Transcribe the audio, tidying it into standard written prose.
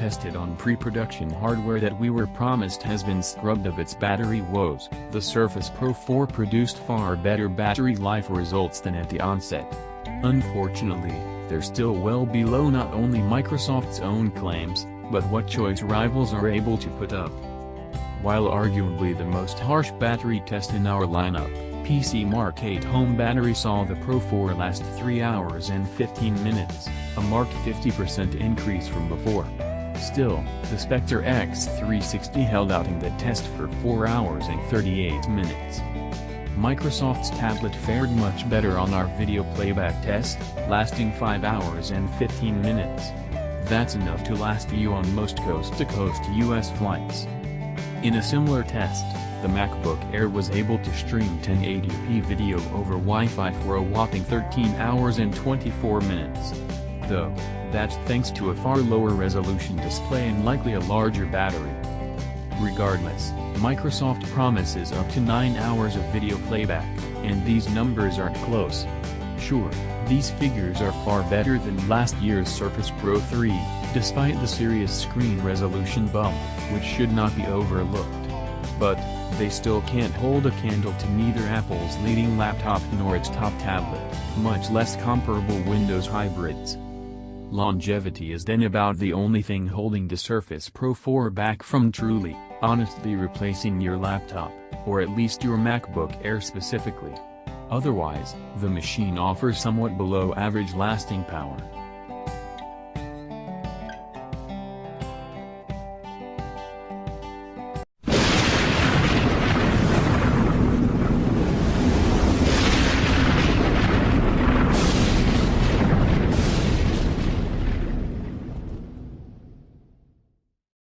tested on pre-production hardware that we were promised has been scrubbed of its battery woes. The Surface Pro 4 produced far better battery life results than at the onset. Unfortunately, they're still well below not only Microsoft's own claims, but what choice rivals are able to put up. While arguably the most harsh battery test in our lineup, PC Mark 8 home battery saw the Pro 4 last 3 hours and 15 minutes, a marked 50% increase from before. Still, the Spectre X360 held out in the test for 4 hours and 38 minutes. Microsoft's tablet fared much better on our video playback test, lasting 5 hours and 15 minutes. That's enough to last you on most coast-to-coast US flights. In a similar test, the MacBook Air was able to stream 1080p video over Wi-Fi for a whopping 13 hours and 24 minutes. Though, that's thanks to a far lower resolution display and likely a larger battery. Regardless, Microsoft promises up to 9 hours of video playback, and these numbers aren't close. Sure, these figures are far better than last year's Surface Pro 3, despite the serious screen resolution bump, which should not be overlooked. But, they still can't hold a candle to neither Apple's leading laptop nor its top tablet, much less comparable Windows hybrids. Longevity is then about the only thing holding the Surface Pro 4 back from truly, honestly replacing your laptop, or at least your MacBook Air specifically. Otherwise, the machine offers somewhat below average lasting power.